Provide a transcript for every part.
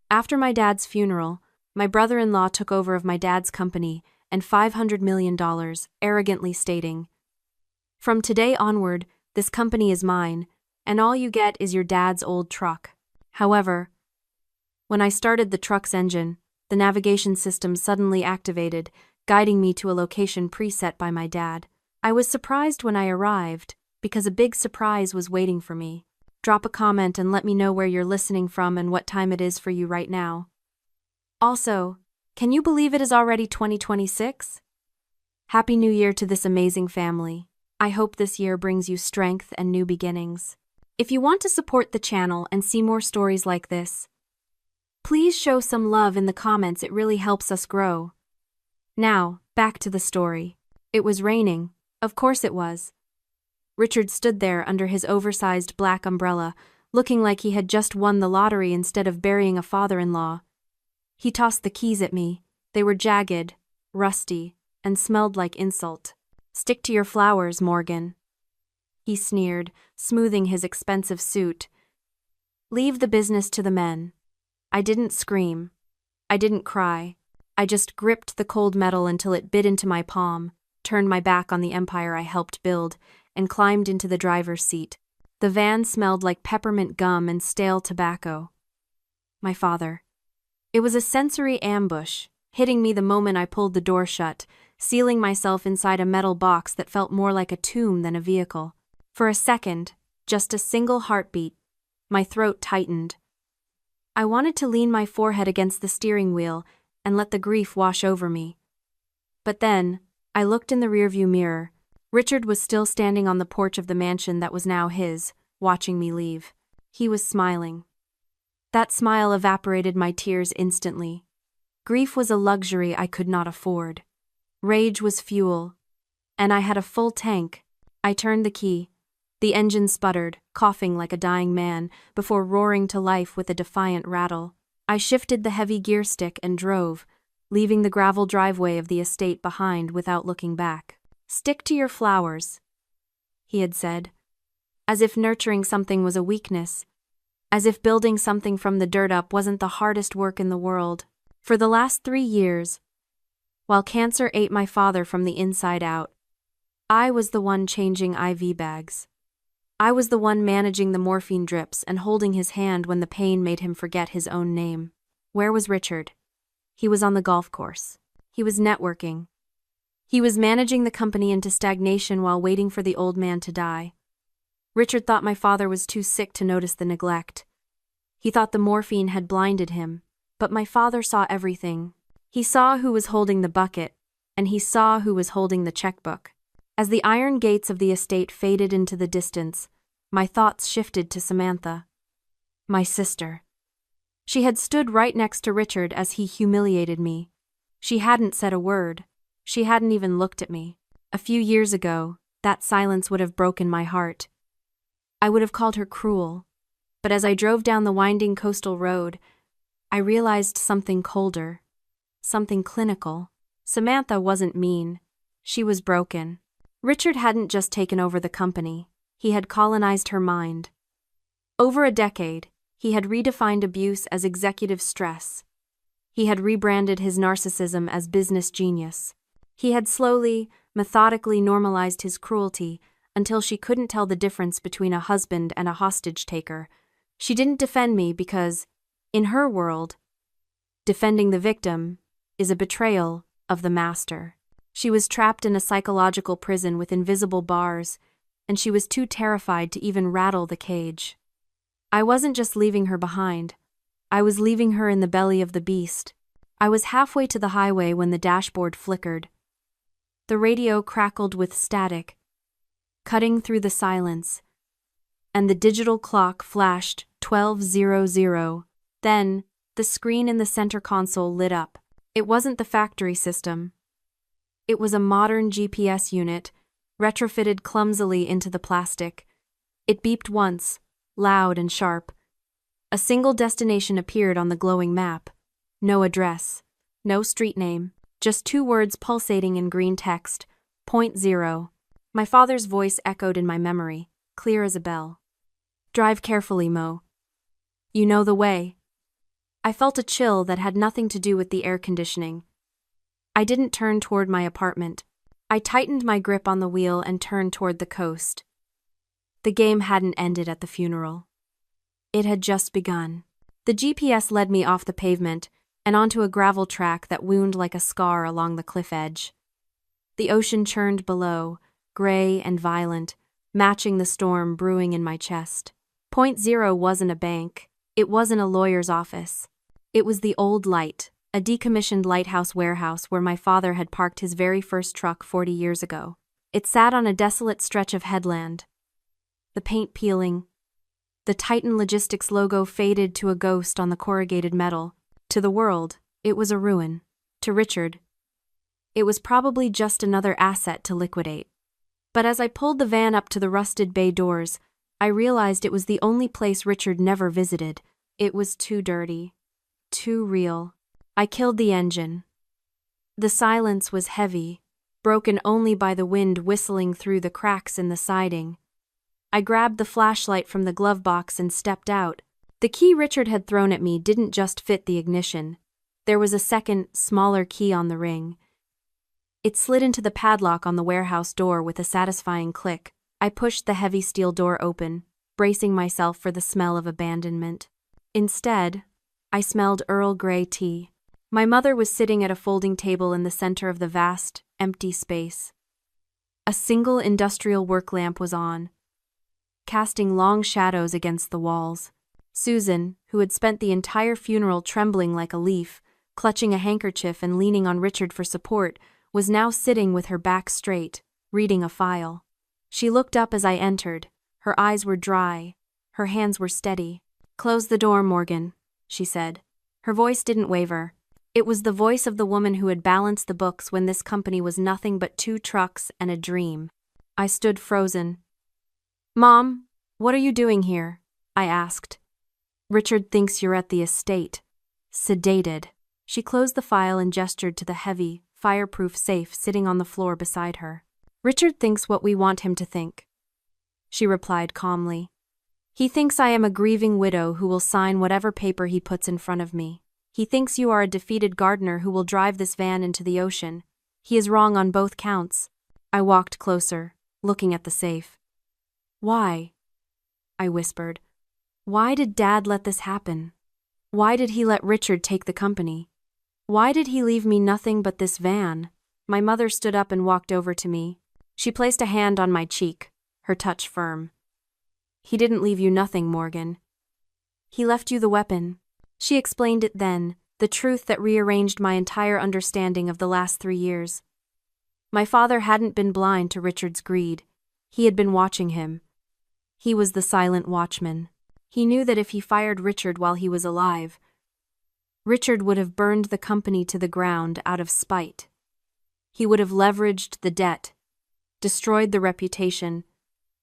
After my dad's funeral, my brother-in-law took over of my dad's company and $500 million, arrogantly stating, "From today onward, this company is mine, and all you get is your dad's old truck." However, when I started the truck's engine, the navigation system suddenly activated, guiding me to a location preset by my dad. I was surprised when I arrived, because a big surprise was waiting for me. Drop a comment and let me know where you're listening from and what time it is for you right now. Also, can you believe it is already 2026? Happy New Year to this amazing family. I hope this year brings you strength and new beginnings. If you want to support the channel and see more stories like this, please show some love in the comments. It really helps us grow. Now, back to the story. It was raining. Of course it was. Richard stood there under his oversized black umbrella, looking like he had just won the lottery instead of burying a father-in-law. He tossed the keys at me. They were jagged, rusty, and smelled like insult. "Stick to your flowers, Morgan," he sneered, smoothing his expensive suit. "Leave the business to the men." I didn't scream. I didn't cry. I just gripped the cold metal until it bit into my palm, turned my back on the empire I helped build, and climbed into the driver's seat. The van smelled like peppermint gum and stale tobacco. My father. It was a sensory ambush, hitting me the moment I pulled the door shut, sealing myself inside a metal box that felt more like a tomb than a vehicle. For a second, just a single heartbeat, my throat tightened. I wanted to lean my forehead against the steering wheel and let the grief wash over me. But then, I looked in the rearview mirror. Richard was still standing on the porch of the mansion that was now his, watching me leave. He was smiling. That smile evaporated my tears instantly. Grief was a luxury I could not afford. Rage was fuel, and I had a full tank. I turned the key. The engine sputtered, coughing like a dying man, before roaring to life with a defiant rattle. I shifted the heavy gear stick and drove, leaving the gravel driveway of the estate behind without looking back. "Stick to your flowers," he had said, as if nurturing something was a weakness, as if building something from the dirt up wasn't the hardest work in the world. For the last 3 years, while cancer ate my father from the inside out, I was the one changing IV bags. I was the one managing the morphine drips and holding his hand when the pain made him forget his own name. Where was Richard? He was on the golf course. He was networking. He was managing the company into stagnation while waiting for the old man to die. Richard thought my father was too sick to notice the neglect. He thought the morphine had blinded him, but my father saw everything. He saw who was holding the bucket, and he saw who was holding the checkbook. As the iron gates of the estate faded into the distance, my thoughts shifted to Samantha. My sister. She had stood right next to Richard as he humiliated me. She hadn't said a word. She hadn't even looked at me. A few years ago, that silence would have broken my heart. I would have called her cruel. But as I drove down the winding coastal road, I realized something colder. Something clinical. Samantha wasn't mean. She was broken. Richard hadn't just taken over the company. He had colonized her mind. Over a decade, he had redefined abuse as executive stress. He had rebranded his narcissism as business genius. He had slowly, methodically normalized his cruelty until she couldn't tell the difference between a husband and a hostage-taker. She didn't defend me because, in her world, defending the victim is a betrayal of the master. She was trapped in a psychological prison with invisible bars, and she was too terrified to even rattle the cage. I wasn't just leaving her behind. I was leaving her in the belly of the beast. I was halfway to the highway when the dashboard flickered. The radio crackled with static, cutting through the silence, and the digital clock flashed 12:00. Then, the screen in the center console lit up. It wasn't the factory system. It was a modern GPS unit, retrofitted clumsily into the plastic. It beeped once, loud and sharp. A single destination appeared on the glowing map. No address, no street name, just 2 words pulsating in green text, .0. My father's voice echoed in my memory, clear as a bell. "Drive carefully, Mo. You know the way." I felt a chill that had nothing to do with the air conditioning. I didn't turn toward my apartment. I tightened my grip on the wheel and turned toward the coast. The game hadn't ended at the funeral. It had just begun. The GPS led me off the pavement and onto a gravel track that wound like a scar along the cliff edge. The ocean churned below, gray and violent, matching the storm brewing in my chest. Point Zero wasn't a bank. It wasn't a lawyer's office. It was the Old Light, a decommissioned lighthouse warehouse where my father had parked his very first truck 40 years ago. It sat on a desolate stretch of headland. The paint peeling. The Titan Logistics logo faded to a ghost on the corrugated metal. To the world, it was a ruin. To Richard, it was probably just another asset to liquidate. But as I pulled the van up to the rusted bay doors, I realized it was the only place Richard never visited. It was too dirty. Too real. I killed the engine. The silence was heavy, broken only by the wind whistling through the cracks in the siding. I grabbed the flashlight from the glove box and stepped out. The key Richard had thrown at me didn't just fit the ignition. There was a second, smaller key on the ring. It slid into the padlock on the warehouse door with a satisfying click. I pushed the heavy steel door open, bracing myself for the smell of abandonment. Instead, I smelled Earl Grey tea. My mother was sitting at a folding table in the center of the vast, empty space. A single industrial work lamp was on, casting long shadows against the walls. Susan, who had spent the entire funeral trembling like a leaf, clutching a handkerchief and leaning on Richard for support, was now sitting with her back straight, reading a file. She looked up as I entered. Her eyes were dry. Her hands were steady. "Close the door, Morgan," she said. Her voice didn't waver. It was the voice of the woman who had balanced the books when this company was nothing but 2 trucks and a dream. I stood frozen. "Mom, what are you doing here?" I asked. "Richard thinks you're at the estate." Sedated. She closed the file and gestured to the heavy, fireproof safe sitting on the floor beside her. "Richard thinks what we want him to think," she replied calmly. "He thinks I am a grieving widow who will sign whatever paper he puts in front of me. He thinks you are a defeated gardener who will drive this van into the ocean. He is wrong on both counts." I walked closer, looking at the safe. "Why?" I whispered. "Why did Dad let this happen? Why did he let Richard take the company? Why did he leave me nothing but this van?" My mother stood up and walked over to me. She placed a hand on my cheek, her touch firm. "He didn't leave you nothing, Morgan. He left you the weapon." She explained it then, the truth that rearranged my entire understanding of the last 3 years. My father hadn't been blind to Richard's greed. He had been watching him. He was the silent watchman. He knew that if he fired Richard while he was alive, Richard would have burned the company to the ground out of spite. He would have leveraged the debt, destroyed the reputation,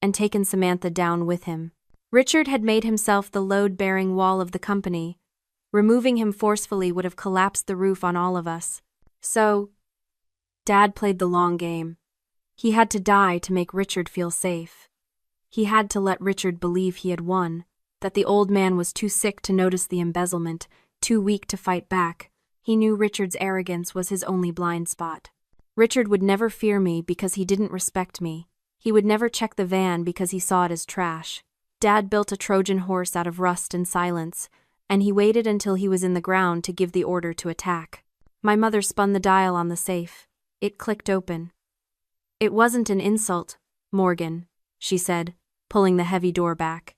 and taken Samantha down with him. Richard had made himself the load-bearing wall of the company. Removing him forcefully would have collapsed the roof on all of us. So, Dad played the long game. He had to die to make Richard feel safe. He had to let Richard believe he had won, that the old man was too sick to notice the embezzlement, too weak to fight back. He knew Richard's arrogance was his only blind spot. Richard would never fear me because he didn't respect me. He would never check the van because he saw it as trash. Dad built a Trojan horse out of rust and silence, and he waited until he was in the ground to give the order to attack. My mother spun the dial on the safe. It clicked open. "It wasn't an insult, Morgan," she said, pulling the heavy door back.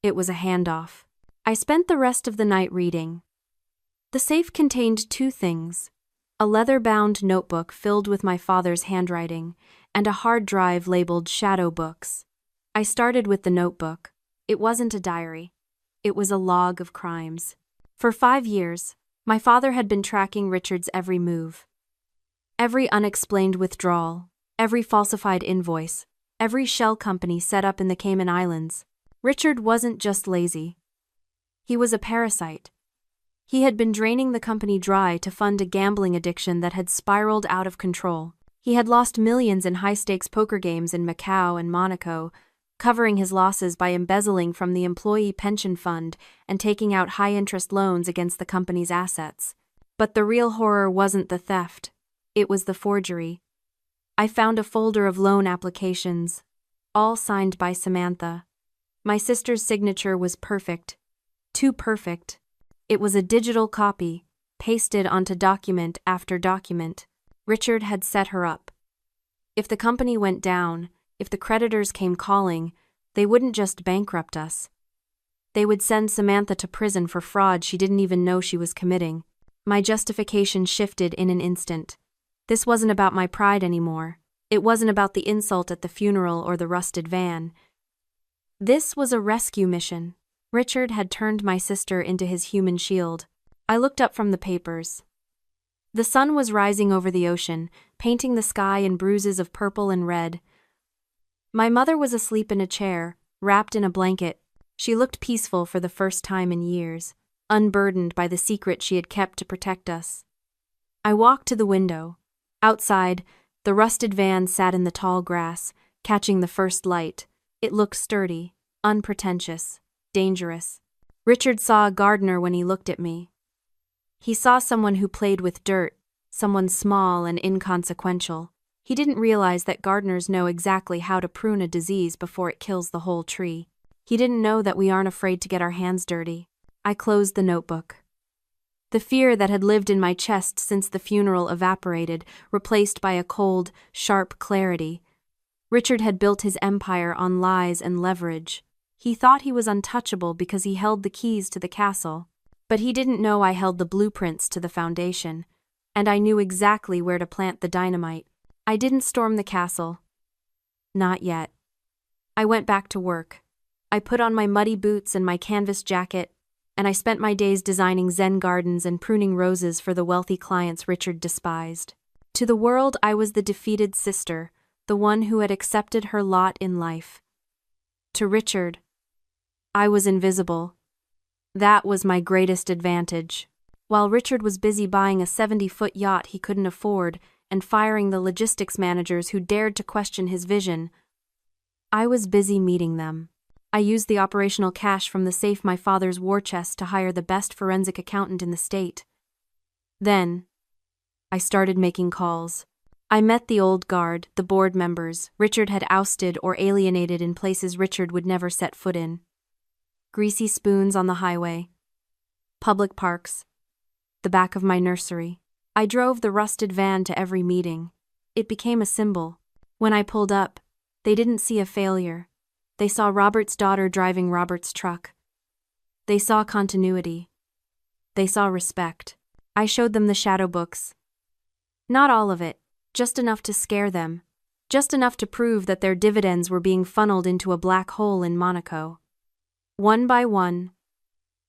"It was a handoff." I spent the rest of the night reading. The safe contained 2 things: a leather-bound notebook filled with my father's handwriting, and a hard drive labeled Shadow Books. I started with the notebook. It wasn't a diary. It was a log of crimes. For 5 years, my father had been tracking Richard's every move. Every unexplained withdrawal, every falsified invoice, every shell company set up in the Cayman Islands. Richard wasn't just lazy. He was a parasite. He had been draining the company dry to fund a gambling addiction that had spiraled out of control. He had lost millions in high-stakes poker games in Macau and Monaco, covering his losses by embezzling from the employee pension fund and taking out high-interest loans against the company's assets. But the real horror wasn't the theft. It was the forgery. I found a folder of loan applications, all signed by Samantha. My sister's signature was perfect. Too perfect. It was a digital copy, pasted onto document after document. Richard had set her up. If the company went down, if the creditors came calling, they wouldn't just bankrupt us. They would send Samantha to prison for fraud she didn't even know she was committing. My justification shifted in an instant. This wasn't about my pride anymore. It wasn't about the insult at the funeral or the rusted van. This was a rescue mission. Richard had turned my sister into his human shield. I looked up from the papers. The sun was rising over the ocean, painting the sky in bruises of purple and red. My mother was asleep in a chair, wrapped in a blanket. She looked peaceful for the first time in years, unburdened by the secret she had kept to protect us. I walked to the window. Outside, the rusted van sat in the tall grass, catching the first light. It looked sturdy, unpretentious, dangerous. Richard saw a gardener when he looked at me. He saw someone who played with dirt, someone small and inconsequential. He didn't realize that gardeners know exactly how to prune a disease before it kills the whole tree. He didn't know that we aren't afraid to get our hands dirty. I closed the notebook. The fear that had lived in my chest since the funeral evaporated, replaced by a cold, sharp clarity. Richard had built his empire on lies and leverage. He thought he was untouchable because he held the keys to the castle. But he didn't know I held the blueprints to the foundation. And I knew exactly where to plant the dynamite. I didn't storm the castle. Not yet. I went back to work. I put on my muddy boots and my canvas jacket, and I spent my days designing Zen gardens and pruning roses for the wealthy clients Richard despised. To the world, I was the defeated sister, the one who had accepted her lot in life. To Richard, I was invisible. That was my greatest advantage. While Richard was busy buying a 70-foot yacht he couldn't afford and firing the logistics managers who dared to question his vision, I was busy meeting them. I used the operational cash from the safe my father's war chest to hire the best forensic accountant in the state. Then, I started making calls. I met the old guard, the board members Richard had ousted or alienated in places Richard would never set foot in. Greasy spoons on the highway. Public parks. The back of my nursery. I drove the rusted van to every meeting. It became a symbol. When I pulled up, they didn't see a failure. They saw Robert's daughter driving Robert's truck. They saw continuity. They saw respect. I showed them the shadow books. Not all of it, just enough to scare them. Just enough to prove that their dividends were being funneled into a black hole in Monaco. One by one,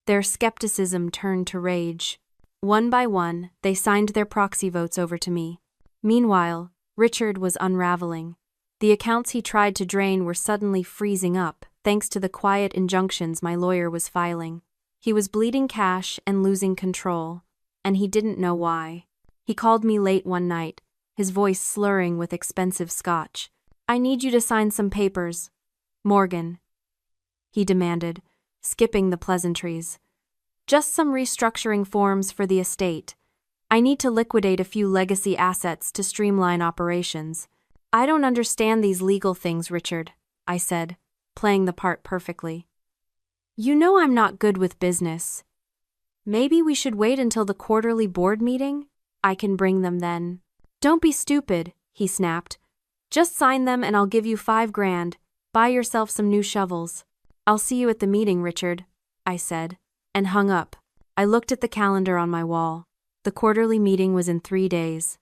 their skepticism turned to rage. One by one, they signed their proxy votes over to me. Meanwhile, Richard was unraveling. The accounts he tried to drain were suddenly freezing up, thanks to the quiet injunctions my lawyer was filing. He was bleeding cash and losing control, and he didn't know why. He called me late one night, his voice slurring with expensive scotch. "I need you to sign some papers, Morgan," he demanded, skipping the pleasantries. "Just some restructuring forms for the estate. I need to liquidate a few legacy assets to streamline operations." "I don't understand these legal things, Richard," I said, playing the part perfectly. "You know I'm not good with business. Maybe we should wait until the quarterly board meeting? I can bring them then." "Don't be stupid," he snapped. "Just sign them and I'll give you $5,000. Buy yourself some new shovels." "I'll see you at the meeting, Richard," I said, and hung up. I looked at the calendar on my wall. The quarterly meeting was in 3 days.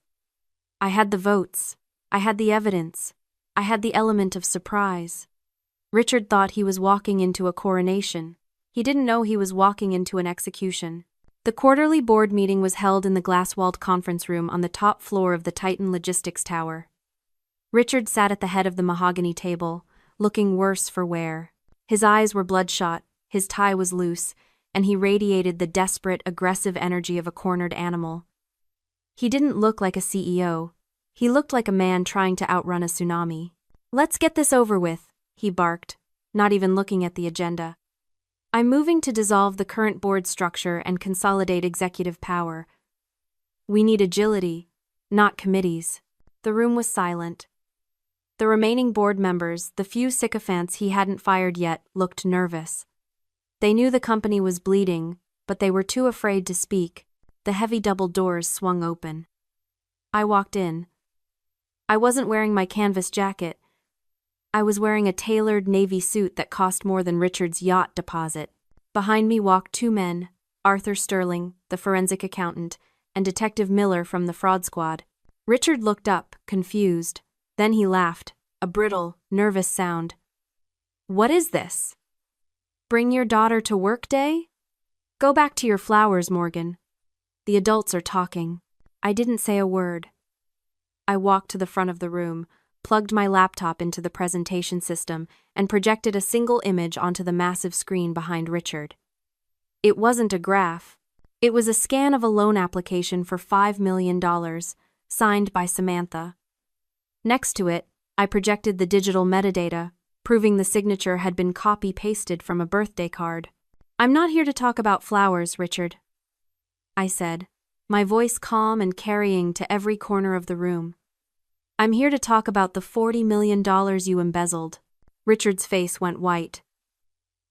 I had the votes. I had the evidence. I had the element of surprise. Richard thought he was walking into a coronation. He didn't know he was walking into an execution. The quarterly board meeting was held in the glass-walled conference room on the top floor of the Titan Logistics Tower. Richard sat at the head of the mahogany table, looking worse for wear. His eyes were bloodshot, his tie was loose, and he radiated the desperate, aggressive energy of a cornered animal. He didn't look like a CEO. He looked like a man trying to outrun a tsunami. "Let's get this over with," he barked, not even looking at the agenda. I'm moving to dissolve the current board structure and consolidate executive power. We need agility, not committees. The room was silent. The remaining board members, the few sycophants he hadn't fired yet, looked nervous. They knew the company was bleeding, but they were too afraid to speak. The heavy double doors swung open. I walked in. I wasn't wearing my canvas jacket. I was wearing a tailored navy suit that cost more than Richard's yacht deposit. Behind me walked two men, Arthur Sterling, the forensic accountant, and Detective Miller from the fraud squad. Richard looked up, confused. Then he laughed, a brittle, nervous sound. "What is this? Bring your daughter to work day? Go back to your flowers, Morgan. The adults are talking." I didn't say a word. I walked to the front of the room, plugged my laptop into the presentation system, and projected a single image onto the massive screen behind Richard. It wasn't a graph. It was a scan of a loan application for $5 million, signed by Samantha. Next to it, I projected the digital metadata, proving the signature had been copy-pasted from a birthday card. "I'm not here to talk about flowers, Richard," I said, my voice calm and carrying to every corner of the room. "I'm here to talk about the $40 million you embezzled." Richard's face went white.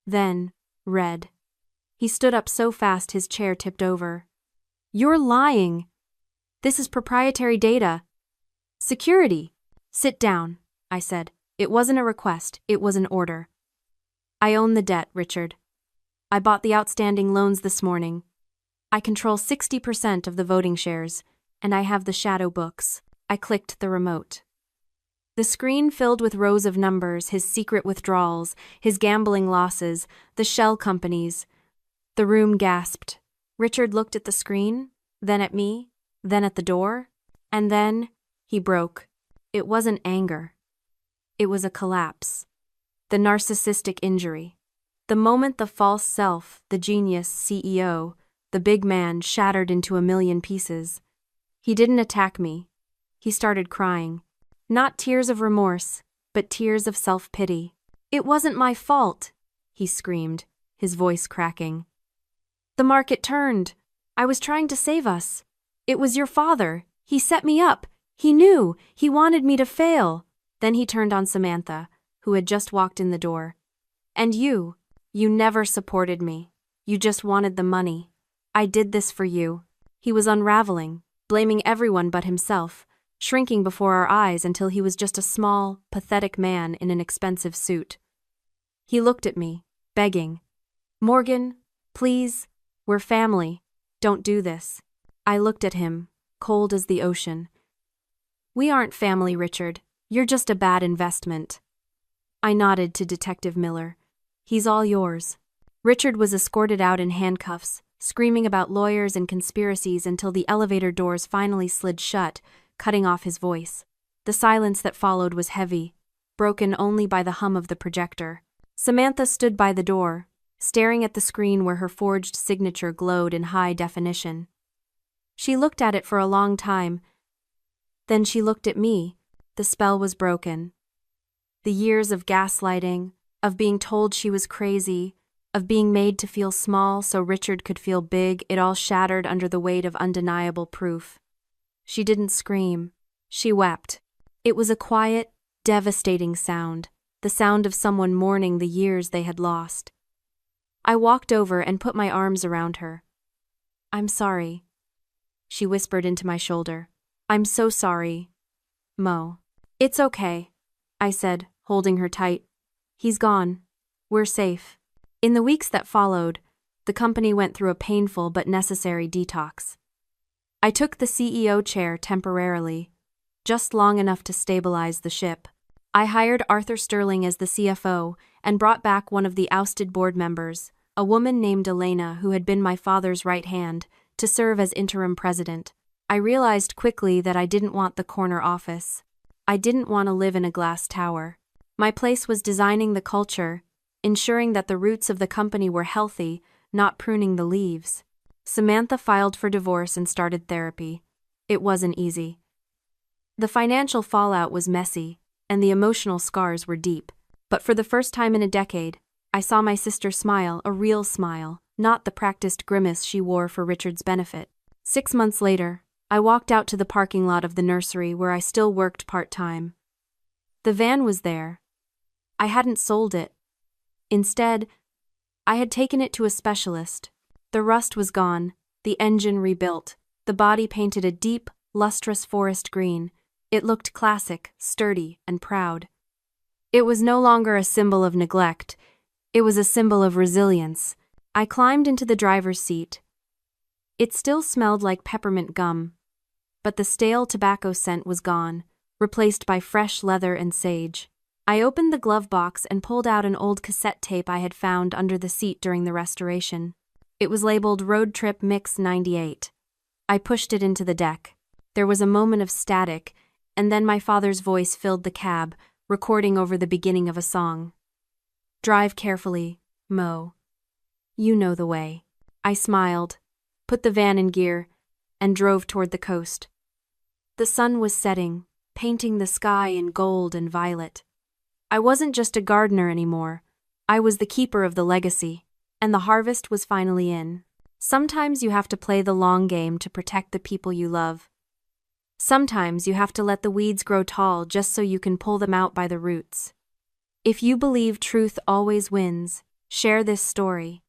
Then, red. He stood up so fast his chair tipped over. "You're lying. This is proprietary data. Security." "Sit down," I said. "It wasn't a request, it was an order. I own the debt, Richard. I bought the outstanding loans this morning. I control 60% of the voting shares, and I have the shadow books." I clicked the remote. The screen filled with rows of numbers, his secret withdrawals, his gambling losses, the shell companies. The room gasped. Richard looked at the screen, then at me, then at the door, and then he broke. It wasn't anger. It was a collapse. The narcissistic injury. The moment the false self, the genius CEO, the big man, shattered into a million pieces. He didn't attack me. He started crying. Not tears of remorse, but tears of self-pity. "It wasn't my fault," he screamed, his voice cracking. "The market turned. I was trying to save us. It was your father. He set me up. He knew. He wanted me to fail." Then he turned on Samantha, who had just walked in the door. "And you never supported me. You just wanted the money. I did this for you." He was unraveling, blaming everyone but himself, shrinking before our eyes until he was just a small, pathetic man in an expensive suit. He looked at me, begging. "Morgan, please, we're family. Don't do this." I looked at him, cold as the ocean. "We aren't family, Richard. You're just a bad investment." I nodded to Detective Miller. "He's all yours." Richard was escorted out in handcuffs, screaming about lawyers and conspiracies until the elevator doors finally slid shut, cutting off his voice. The silence that followed was heavy, broken only by the hum of the projector. Samantha stood by the door, staring at the screen where her forged signature glowed in high definition. She looked at it for a long time. Then she looked at me. The spell was broken. The years of gaslighting, of being told she was crazy, of being made to feel small so Richard could feel big, it all shattered under the weight of undeniable proof. She didn't scream. She wept. It was a quiet, devastating sound, the sound of someone mourning the years they had lost. I walked over and put my arms around her. "I'm sorry," she whispered into my shoulder. "I'm so sorry, Mo." "It's okay," I said, holding her tight. "He's gone. We're safe." In the weeks that followed, the company went through a painful but necessary detox. I took the CEO chair temporarily, just long enough to stabilize the ship. I hired Arthur Sterling as the CFO and brought back one of the ousted board members, a woman named Elena who had been my father's right hand, to serve as interim president. I realized quickly that I didn't want the corner office. I didn't want to live in a glass tower. My place was designing the culture, ensuring that the roots of the company were healthy, not pruning the leaves. Samantha filed for divorce and started therapy. It wasn't easy. The financial fallout was messy, and the emotional scars were deep. But for the first time in a decade, I saw my sister smile, a real smile, not the practiced grimace she wore for Richard's benefit. 6 months later, I walked out to the parking lot of the nursery where I still worked part-time. The van was there. I hadn't sold it. Instead, I had taken it to a specialist. The rust was gone, the engine rebuilt, the body painted a deep, lustrous forest green. It looked classic, sturdy, and proud. It was no longer a symbol of neglect. It was a symbol of resilience. I climbed into the driver's seat. It still smelled like peppermint gum, but the stale tobacco scent was gone, replaced by fresh leather and sage. I opened the glove box and pulled out an old cassette tape I had found under the seat during the restoration. It was labeled Road Trip Mix 98. I pushed it into the deck. There was a moment of static, and then my father's voice filled the cab, recording over the beginning of a song. "Drive carefully, Mo. You know the way." I smiled, put the van in gear, and drove toward the coast. The sun was setting, painting the sky in gold and violet. I wasn't just a gardener anymore. I was the keeper of the legacy, and the harvest was finally in. Sometimes you have to play the long game to protect the people you love. Sometimes you have to let the weeds grow tall just so you can pull them out by the roots. If you believe truth always wins, share this story.